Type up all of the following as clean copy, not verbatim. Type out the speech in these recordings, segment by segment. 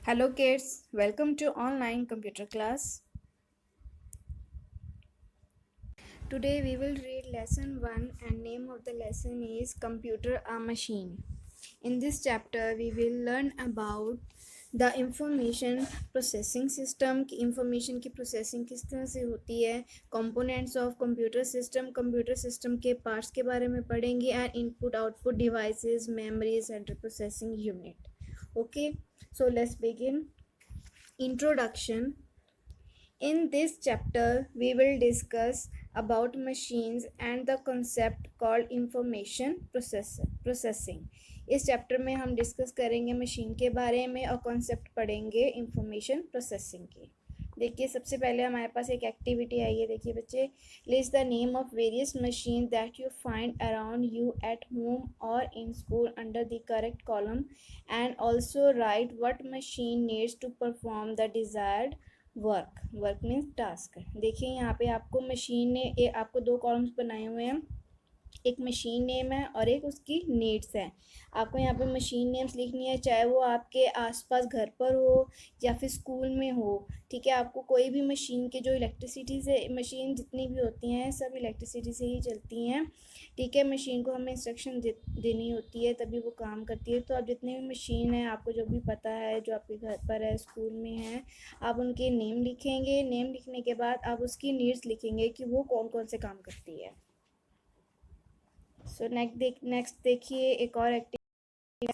Hello kids, welcome to online computer class. Today we will read lesson 1 and name of the lesson is Computer a Machine. In this chapter we will learn about the information processing system कि information की processing किस तरह से होती है, components of computer system के parts के बारे में पढ़ेंगे and input output devices, memory, central processing unit. Okay, so let's begin. Introduction. In this chapter, we will discuss about machines and the concept called information processing. इस chapter में हम discuss करेंगे machine के बारे में और कॉन्सेप्ट पढ़ेंगे information processing के. देखिए सबसे पहले हमारे पास एक एक्टिविटी आई है. देखिए बच्चे, list the name of various machine that you find around you at home और in school under the correct column and also write what machine needs to perform the desired work means task. देखिए यहाँ पे आपको machine ने आपको दो columns बनाए हुए हैं. एक मशीन नेम है और एक उसकी नीड्स है. आपको यहाँ पे मशीन नेम्स लिखनी है, चाहे वो आपके आसपास घर पर हो या फिर स्कूल में हो. ठीक है, आपको कोई भी मशीन के जो इलेक्ट्रिसिटी से मशीन जितनी भी होती हैं सब इलेक्ट्रिसिटी से ही चलती हैं. ठीक है, मशीन को हमें इंस्ट्रक्शन देनी होती है तभी वो काम करती है. तो आप जितने भी मशीन है आपको जो भी पता है जो आपके घर पर है स्कूल में है आप उनके नेम लिखेंगे. नेम लिखने के बाद आप उसकी नीड्स लिखेंगे कि वो कौन कौन से काम करती है. सो नेक्स्ट देखिए एक और activity.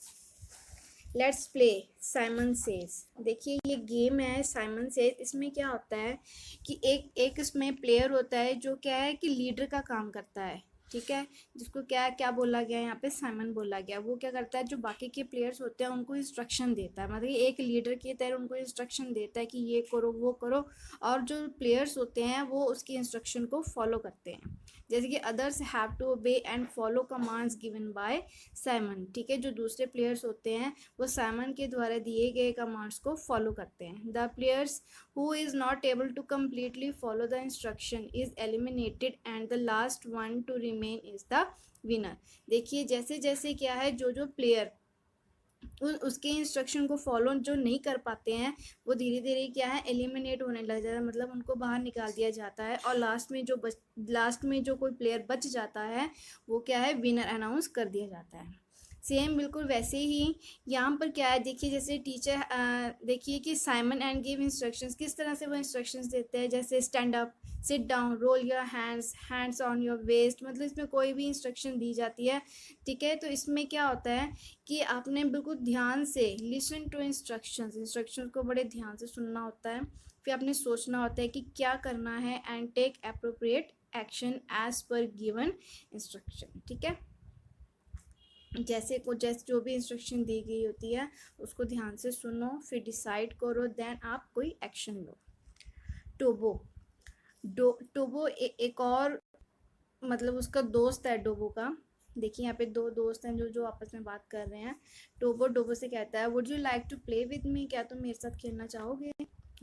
Let's play Simon says. देखिए ये गेम है साइमन सेज. इसमें क्या होता है कि एक इसमें प्लेयर होता है जो क्या है कि लीडर का काम करता है. ठीक है, जिसको क्या क्या बोला गया है यहाँ पे साइमन बोला गया. वो क्या करता है जो बाकी के प्लेयर्स होते हैं उनको इंस्ट्रक्शन देता है. मतलब एक लीडर की तरह उनको इंस्ट्रक्शन देता है कि ये करो वो करो, और जो प्लेयर्स होते हैं वो उसकी इंस्ट्रक्शन को फॉलो करते हैं. जैसे कि others have to obey and follow commands given by Simon. ठीक है, जो दूसरे प्लेयर्स होते हैं वो साइमन के द्वारा दिए गए कमांड्स को फॉलो करते हैं. The players who is not able to completely follow the instruction is eliminated and the last one to remain is the winner. देखिए जैसे जैसे क्या है जो प्लेयर उसके इंस्ट्रक्शन को फॉलो जो नहीं कर पाते हैं वो धीरे धीरे क्या है एलिमिनेट होने लग जाता है. मतलब उनको बाहर निकाल दिया जाता है और लास्ट में जो कोई प्लेयर बच जाता है वो क्या है विनर अनाउंस कर दिया जाता है. सेम बिल्कुल वैसे ही यहाँ पर क्या है. देखिए जैसे टीचर देखिए कि साइमन एंड गिव इंस्ट्रक्शंस किस तरह से वो इंस्ट्रक्शंस देते हैं. जैसे stand up, sit down, roll your hands on your waist. मतलब इसमें कोई भी इंस्ट्रक्शन दी जाती है. ठीक है, तो इसमें क्या होता है कि आपने बिल्कुल ध्यान से लिसन टू इंस्ट्रक्शंस को बड़े ध्यान से सुनना होता है. फिर आपने सोचना होता है कि क्या करना है and take appropriate action as per given instruction. ठीक है, जैसे जो भी इंस्ट्रक्शन दी गई होती है उसको ध्यान से सुनो, फिर डिसाइड करो, देन आप कोई एक्शन लो. टोबो टोबो एक और मतलब उसका दोस्त है डोबो का. देखिए यहाँ पे दो दोस्त हैं जो आपस में बात कर रहे हैं. डोबो से कहता है would you like to play with me, क्या तुम मेरे साथ खेलना चाहोगे.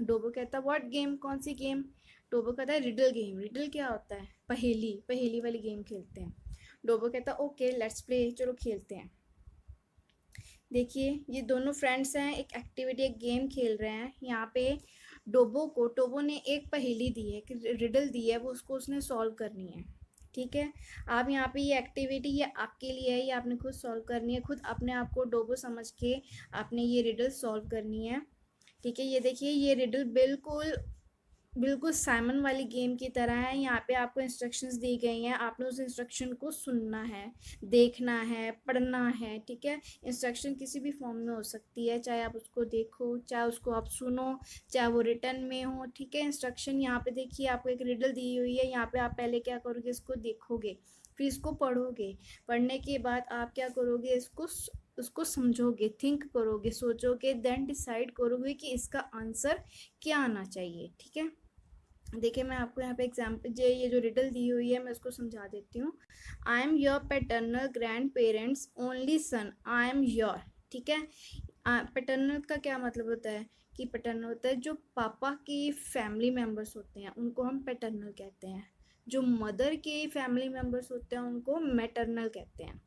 डोबो कहता है व्हाट गेम, कौन सी गेम. डोबो कहता है रिडल गेम. रिडल क्या होता है, पहेली वाली गेम खेलते हैं. डोबो कहता है ओके लेट्स प्ले, चलो खेलते हैं. देखिए ये दोनों फ्रेंड्स हैं, एक एक्टिविटी एक गेम खेल रहे हैं. यहाँ पे टोबो ने एक पहेली दी है कि रिडल दी है, वो उसने सॉल्व करनी है. ठीक है, आप यहाँ पे ये एक्टिविटी ये आपके लिए है, ये आपने खुद सॉल्व करनी है. खुद अपने आप को डोबो समझ के आपने ये रिडल सॉल्व करनी है. ठीक है, ये देखिए ये रिडल बिल्कुल साइमन वाली गेम की तरह है. यहाँ पे आपको इंस्ट्रक्शंस दी गई हैं, आपने उस इंस्ट्रक्शन को सुनना है, देखना है, पढ़ना है. ठीक है, इंस्ट्रक्शन किसी भी फॉर्म में हो सकती है, चाहे आप उसको देखो, चाहे उसको आप सुनो, चाहे वो रिटर्न में हो. ठीक है, इंस्ट्रक्शन यहाँ पे देखिए आपको एक रिडल दी हुई है. यहाँ पे आप पहले क्या करोगे, इसको देखोगे, फिर इसको पढ़ोगे. पढ़ने के बाद आप क्या करोगे, उसको समझोगे, थिंक करोगे, सोचोगे, देन डिसाइड करोगे कि इसका आंसर क्या आना चाहिए. ठीक है, देखिए मैं आपको यहाँ पे एग्जाम्पल ये जो रिडल दी हुई है मैं उसको समझा देती हूँ. I am your paternal grand parents only son, I am your. ठीक है, पैटर्नल का क्या मतलब होता है कि पैटर्नल होता है जो पापा की फैमिली मेम्बर्स होते हैं उनको हम पैटर्नल कहते हैं. जो मदर के फैमिली मेम्बर्स होते हैं उनको मैटरनल कहते हैं.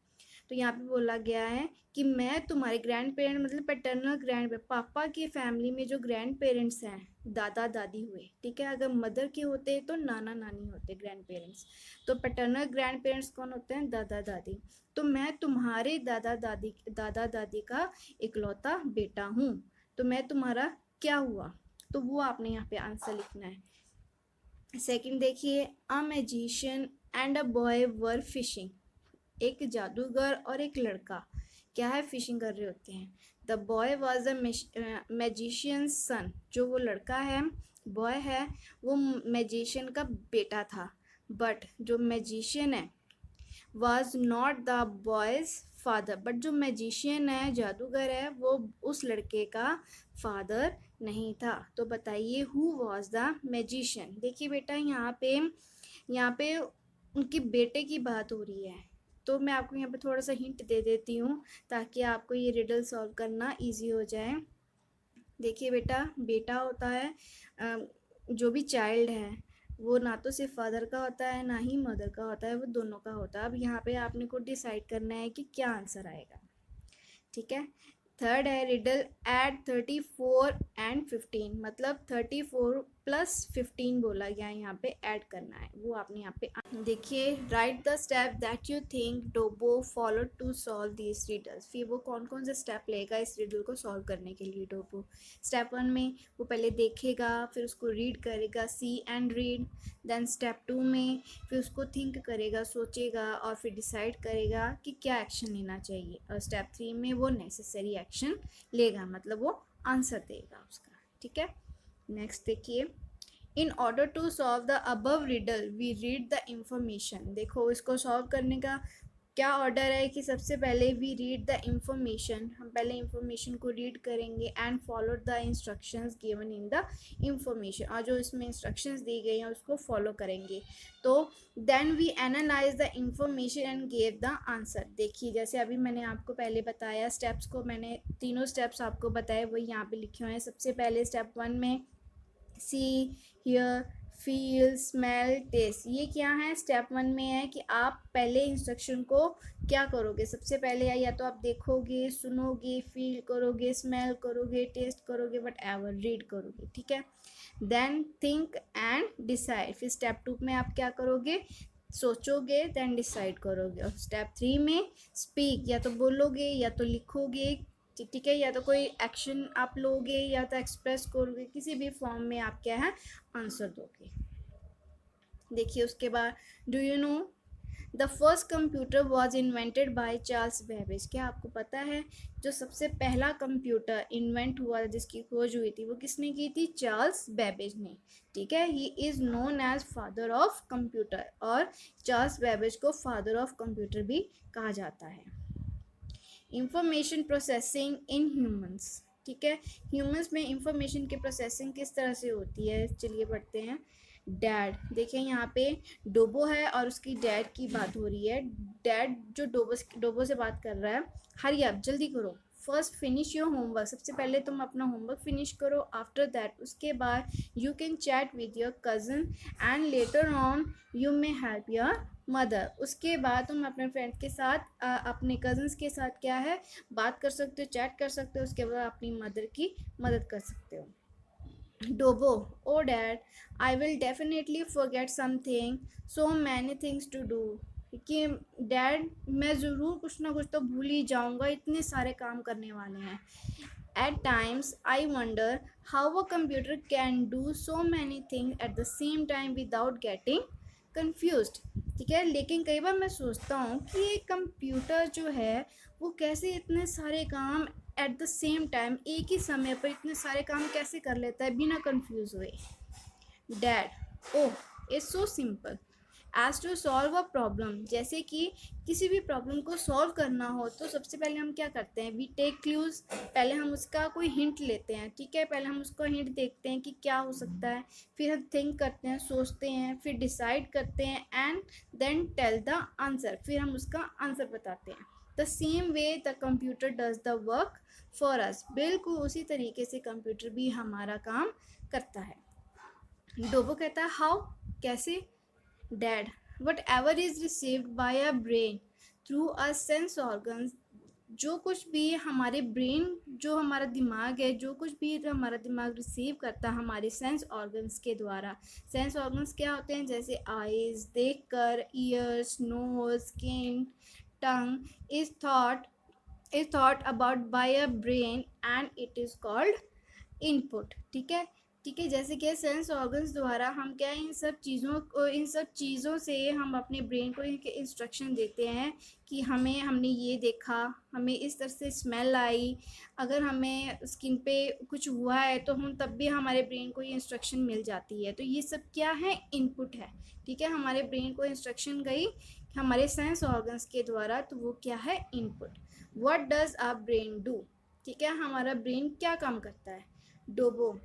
तो यहाँ पे बोला गया है कि मैं तुम्हारे ग्रैंड पेरेंट मतलब पैटर्नल ग्रैंड पापा की फैमिली में जो ग्रैंड पेरेंट्स हैं दादा दादी हुए, ठीक है। अगर मदर के होते तो नाना नानी होते ग्रैंड पेरेंट्स, तो पैटर्नल ग्रैंड पेरेंट्स कौन होते हैं? दादा दादी। तो मैं तुम्हारे दादा दादी का इकलौता बेटा हूँ, तो मैं तुम्हारा क्या हुआ? तो वो आपने यहाँ पे आंसर लिखना है। सेकंड देखिए, a magician and a boy were fishing. एक जादूगर और एक लड़का क्या है? फिशिंग कर रहे होते हैं। The boy was a magician's son. जो वो लड़का है, बॉय है, वो मैजिशियन का बेटा था। बट जो मैजिशियन है was not the boys father. But जो मैजिशियन है, जादूगर है, वो उस लड़के का फादर नहीं था। तो बताइए हु वॉज द मैजिशियन? देखिए बेटा, यहाँ पे उनके बेटे की बात हो रही है, तो मैं आपको यहाँ पे थोड़ा सा हिंट दे देती हूँ ताकि आपको ये रिडल सॉल्व करना इजी हो जाए। देखिए बेटा, बेटा होता है जो भी चाइल्ड है वो ना तो सिर्फ फादर का होता है ना ही मदर का होता है, वो दोनों का होता है। अब यहाँ पे आपने को डिसाइड करना है कि क्या आंसर आएगा, ठीक है। थर्ड है रिडल, एड 34 एंड 15, मतलब 34 प्लस 15 बोला गया है, यहाँ पे ऐड करना है, वो आपने यहाँ पे देखिए। Write the step that you think Dobo follow to solve this riddles. फिर वो कौन कौन से स्टेप लेगा इस रिडल को सॉल्व करने के लिए डोबो। स्टेप 1 में वो पहले देखेगा, फिर उसको रीड करेगा, सी एंड रीड। देन स्टेप 2 में फिर उसको थिंक करेगा, सोचेगा और फिर डिसाइड करेगा कि क्या एक्शन लेना चाहिए। और स्टेप 3 में वो नेसेसरी एक्शन लेगा, मतलब वो आंसर देगा उसका, ठीक है। नेक्स्ट देखिए, in order to solve the above riddle we read the information. देखो इसको सॉल्व करने का क्या ऑर्डर है कि सबसे पहले वी रीड द इंफॉर्मेशन, हम पहले इंफॉर्मेशन को रीड करेंगे and follow the instructions given in the information, और जो इसमें इंस्ट्रक्शंस दी गई हैं उसको फॉलो करेंगे। तो then we analyse the information and give the answer. देखिए जैसे अभी मैंने आपको पहले बताया, स्टेप्स को मैंने तीनों स्टेप्स आपको बताए वो यहाँ पे लिखे हुए हैं। सबसे पहले स्टेप 1 में सी, हियर, फील, स्मेल, टेस्ट, ये क्या है? स्टेप 1 में है कि आप पहले इंस्ट्रक्शन को क्या करोगे? सबसे पहले या तो आप देखोगे, सुनोगे, फील करोगे, स्मेल करोगे, टेस्ट करोगे, वट एवर, रीड करोगे, ठीक है। Then think and decide. फिर स्टेप 2 में आप क्या करोगे? सोचोगे, देन डिसाइड करोगे। और स्टेप 3 में स्पीक, या तो बोलोगे या तो लिखोगे, ठीक है, या तो कोई एक्शन आप लोगे या तो एक्सप्रेस करोगे, किसी भी फॉर्म में आप क्या है आंसर दोगे। देखिए उसके बाद, do you know the first computer was invented by Charles Babbage. क्या आपको पता है जो सबसे पहला कंप्यूटर इन्वेंट हुआ, जिसकी खोज हुई थी, वो किसने की थी? चार्ल्स बेबेज ने, ठीक है। He is known as father of computer, और चार्ल्स बेबेज को फादर ऑफ कंप्यूटर भी कहा जाता है। इंफॉर्मेशन प्रोसेसिंग इन ह्यूमंस, ठीक है। ह्यूमंस में इंफॉर्मेशन की प्रोसेसिंग किस तरह से होती है, चलिए पढ़ते हैं। डैड, देखिए यहाँ पे डोबो है और उसकी डैड की बात हो रही है। डैड जो डोबो से बात कर रहा है, हरी आप जल्दी करो, फर्स्ट फिनिश योर होमवर्क, सबसे पहले तुम अपना होमवर्क फिनिश करो। आफ्टर दैट, उसके बाद you can chat with your cousin and later on you may help your mother. उसके बाद तुम अपने फ्रेंड्स के साथ अपने कज़न्स के साथ क्या है बात कर सकते हो, चैट कर सकते हो। उसके बाद अपनी मदर की मदद कर सकते हो। Dobo, oh dad, I will definitely forget something, so many things to do. कि डैड मैं ज़रूर कुछ ना कुछ तो भूल ही जाऊँगा, इतने सारे काम करने वाले हैं। At times I wonder how a computer can do so many things at the same time without getting confused, ठीक है। लेकिन कई बार मैं सोचता हूँ कि ये कंप्यूटर जो है वो कैसे इतने सारे काम एट द सेम टाइम, एक ही समय पर इतने सारे काम कैसे कर लेता है बिना कंफ्यूज हुए। Dad, oh it's so simple as to solve a problem. जैसे कि किसी भी प्रॉब्लम को सॉल्व करना हो तो सबसे पहले हम क्या करते हैं? वी टेक क्लूज, पहले हम उसका कोई हिंट लेते हैं, ठीक है। पहले हम उसको हिंट देखते हैं कि क्या हो सकता है, फिर हम थिंक करते हैं, सोचते हैं, फिर डिसाइड करते हैं and then tell the answer, फिर हम उसका आंसर बताते हैं। The same way the computer does the work for us. बिल्कुल उसी तरीके से कंप्यूटर भी हमारा काम करता है। डोबो कहता है हाउ, कैसे? Dad, what ever is received by a brain through a sense organs, जो कुछ भी हमारे ब्रेन, जो हमारा दिमाग है, जो कुछ भी हमारा दिमाग रिसीव करता है हमारे सेंस ऑर्गन्स के द्वारा। सेंस ऑर्गन्स क्या होते हैं? जैसे आईज देखकर, ears, nose, skin, tongue, is thought about by a brain and it is called input. ठीक है, ठीक है। जैसे कि सेंस ऑर्गन्स द्वारा हम क्या है, इन सब चीज़ों से हम अपने ब्रेन को इनके इंस्ट्रक्शन देते हैं कि हमने ये देखा, हमें इस तरह से स्मेल आई, अगर हमें स्किन पे कुछ हुआ है तो हम तब भी हमारे ब्रेन को ये इंस्ट्रक्शन मिल जाती है। तो ये सब क्या है? इनपुट है। ठीक है, हमारे ब्रेन को इंस्ट्रक्शन गई हमारे सेंस ऑर्गन्स के द्वारा, तो वो क्या है? Input. What does our brain do? ठीक है, हमारा ब्रेन क्या काम करता है? Dobo,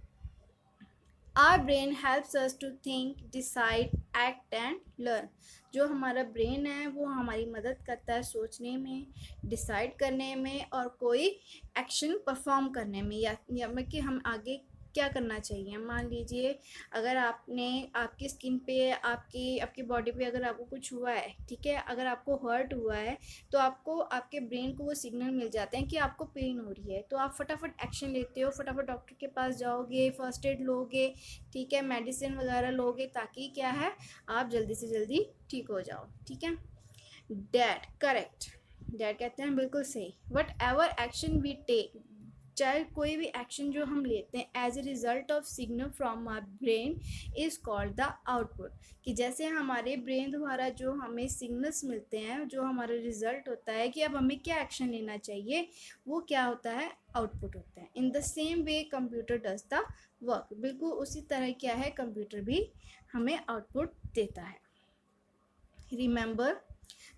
our brain helps us to think, decide, act and learn. जो हमारा ब्रेन है वो हमारी मदद करता है सोचने में, डिसाइड करने में और कोई एक्शन परफॉर्म करने में, या कि हम आगे क्या करना चाहिए। मान लीजिए अगर आपकी स्किन पे, आपकी आपकी बॉडी पे अगर आपको कुछ हुआ है, ठीक है, अगर आपको हर्ट हुआ है तो आपको आपके ब्रेन को वो सिग्नल मिल जाते हैं कि आपको पेन हो रही है, तो आप फटाफट एक्शन लेते हो, फटाफट डॉक्टर के पास जाओगे, फर्स्ट एड लोगे, ठीक है, मेडिसिन वगैरह लोगे, ताकि क्या है, आप जल्दी से जल्दी ठीक हो जाओ। ठीक है, डैट करेक्ट, डैट कहते हैं बिल्कुल सही। Whatever action we take, चाहे कोई भी एक्शन जो हम लेते हैं as a result of signal from our brain is called the output. कि जैसे हमारे ब्रेन द्वारा जो हमें सिग्नल्स मिलते हैं, जो हमारा रिजल्ट होता है कि अब हमें क्या एक्शन लेना चाहिए, वो क्या होता है? आउटपुट होता है। In the same way computer does the work, बिल्कुल उसी तरह क्या है, कंप्यूटर भी हमें आउटपुट देता है। Remember,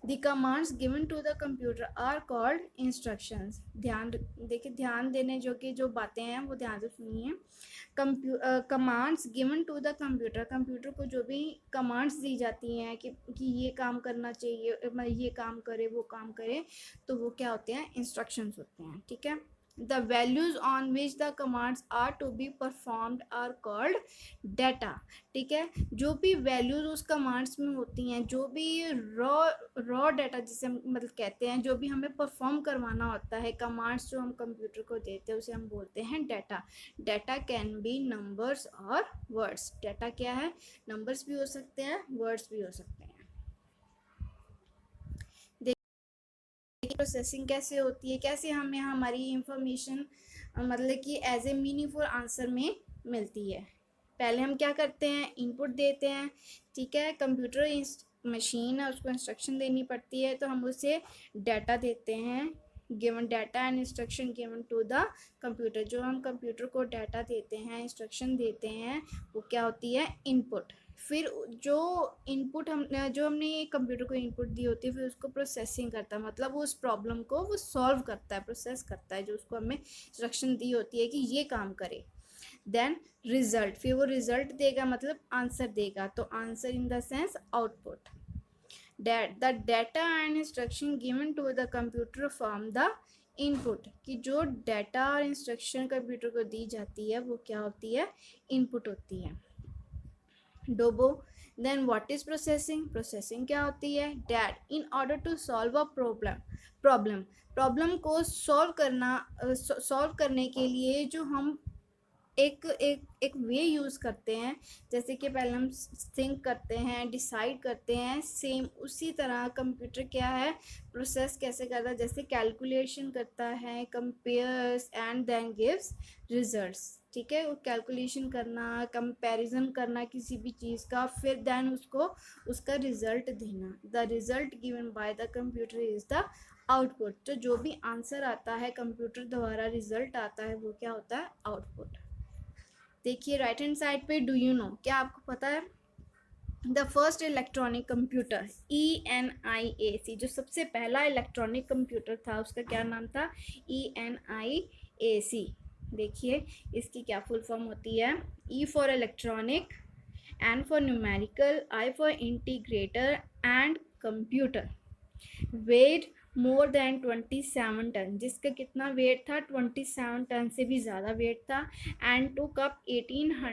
the commands given to the computer are called instructions. ध्यान देखिए, ध्यान देने जो बातें हैं वो ध्यान से सुनिए। Commands given to the computer, computer को जो भी कमांड्स दी जाती हैं कि ये काम करना चाहिए, ये काम करे, वो काम करे, तो वो क्या होते हैं? इंस्ट्रक्शंस होते हैं। ठीक है, the values on which the commands are to be performed are called data. ठीक है, जो भी वैल्यूज उस कमांड्स में होती हैं, जो भी रॉ डाटा जिसे मतलब कहते हैं, जो भी हमें परफॉर्म करवाना होता है, कमांड्स जो हम कंप्यूटर को देते हैं उसे हम बोलते हैं data. Data can be numbers और वर्ड्स। डाटा क्या है? नंबर्स भी हो सकते हैं, वर्ड्स भी हो सकते हैं। प्रोसेसिंग कैसे होती है, कैसे हमें हमारी इंफॉर्मेशन मतलब कि एज ए मीनिंगफुल आंसर में मिलती है। पहले हम क्या करते हैं? इनपुट देते हैं। ठीक है, कंप्यूटर मशीन है, उसको इंस्ट्रक्शन देनी पड़ती है, तो हम उसे डाटा देते हैं। Given data and instruction given to the computer, जो हम कंप्यूटर को डाटा देते हैं, इंस्ट्रक्शन देते हैं, वो क्या होती है? इनपुट। फिर जो हमने कंप्यूटर को इनपुट दी होती है, फिर उसको प्रोसेसिंग करता है, मतलब वो उस प्रॉब्लम को वो सॉल्व करता है, प्रोसेस करता है, जो उसको हमें इंस्ट्रक्शन दी होती है कि ये काम करे। देन रिजल्ट, फिर वो रिजल्ट देगा, मतलब आंसर देगा, तो answer in the sense output. The data and instruction given to the computer from the input, कि जो डाटा और इंस्ट्रक्शन कंप्यूटर को दी जाती है वो क्या होती है? इनपुट होती है। Dobo, then what is processing? Processing क्या होती है? That in order to solve a problem को सॉल्व करने के लिए जो हम एक वे यूज़ करते हैं, जैसे कि पहले हम थिंक करते हैं, डिसाइड करते हैं, सेम उसी तरह कंप्यूटर क्या है? प्रोसेस कैसे करता है? जैसे कैलकुलेशन करता है, compares and then gives results. ठीक है, कैलकुलेशन करना, कंपैरिजन करना किसी भी चीज़ का, फिर देन उसका रिजल्ट देना। The result given by the computer is the output. तो जो भी आंसर आता है कंप्यूटर द्वारा, रिजल्ट आता है, वो क्या होता है? आउटपुट। देखिए राइट हैंड साइड पे, डू यू नो, क्या आपको पता है? The first electronic computer ENIAC, जो सबसे पहला इलेक्ट्रॉनिक कंप्यूटर था उसका क्या नाम था? ENIAC। देखिए इसकी क्या फुल फॉर्म होती है? E for electronic, N for numerical, I for integrator and computer. Weight more than 27 ton, जिसका कितना वेट था? 27 टन से भी ज़्यादा वेट था। And took up 1800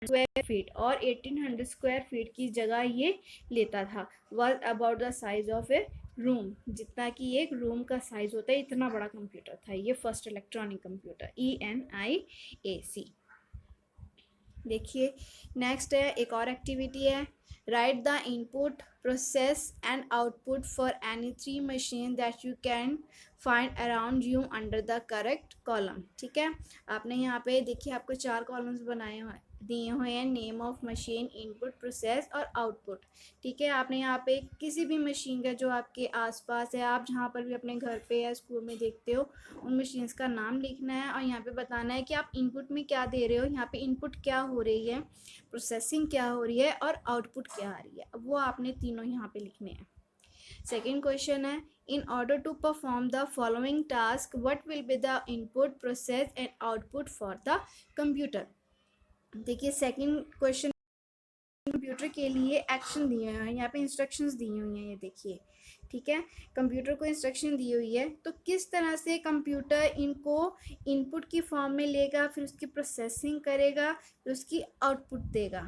square feet, और 1800 स्क्वायर फीट की जगह ये लेता था। Was about the size of a room, जितना कि एक रूम का साइज होता है इतना बड़ा कंप्यूटर था ये फर्स्ट इलेक्ट्रॉनिक कंप्यूटर, ENIAC। देखिए नेक्स्ट है, एक और एक्टिविटी है, right the input process and output for any 3 machine that you can find around you under the correct column. ठीक है, आपने यहाँ पे देखिए आपको 4 कॉलम्स बनाए हुए दिए हुए हैं, name of machine, input, process और आउटपुट। ठीक है, आपने यहाँ पे किसी भी मशीन का जो आपके आसपास है, आप जहाँ पर भी अपने घर पे या स्कूल में देखते हो, उन मशीन्स का नाम लिखना है और यहाँ पे बताना है कि आप इनपुट में क्या दे रहे हो, यहाँ पे इनपुट क्या हो रही है, प्रोसेसिंग क्या हो रही है और आउटपुट क्या आ रही है, अब वो आपने तीनों यहाँ पे लिखने हैं। सेकेंड क्वेश्चन है, in order to perform the following task what will be the input, process and output for the computer. देखिए सेकेंड क्वेश्चन, कंप्यूटर के लिए एक्शन दिए हुए हैं, यहाँ पे इंस्ट्रक्शंस दी हुई हैं, ये देखिए। ठीक है, कंप्यूटर को इंस्ट्रक्शन दी हुई है, तो किस तरह से कंप्यूटर इनको इनपुट की फॉर्म में लेगा, फिर उसकी प्रोसेसिंग करेगा, फिर उसकी आउटपुट देगा।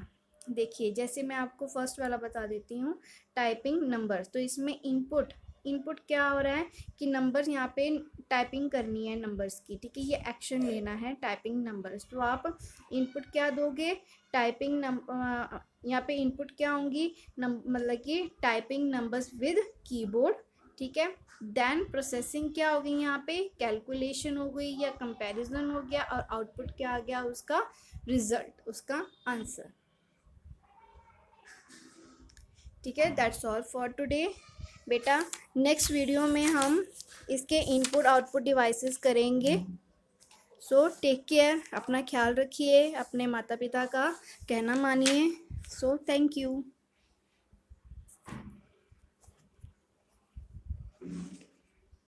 देखिए जैसे मैं आपको फर्स्ट वाला बता देती हूँ, टाइपिंग नंबर्स। तो इसमें इनपुट क्या हो रहा है कि नंबर्स यहाँ पे टाइपिंग करनी है नंबर्स की। ठीक है, ये एक्शन लेना है टाइपिंग नंबर्स, तो आप इनपुट क्या दोगे, टाइपिंग यहाँ पे इनपुट क्या होंगी, मतलब कि टाइपिंग नंबर्स विद कीबोर्ड। ठीक है, देन प्रोसेसिंग क्या हो गई, यहाँ पे कैलकुलेशन हो गई या कंपैरिजन हो गया, और आउटपुट क्या आ गया, उसका रिजल्ट, उसका आंसर। ठीक है, दैट्स ऑल फॉर टुडे बेटा। नेक्स्ट वीडियो में हम इसके इनपुट आउटपुट डिवाइसेस करेंगे। सो टेक केयर, अपना ख्याल रखिए, अपने माता पिता का कहना मानिए। So thank you.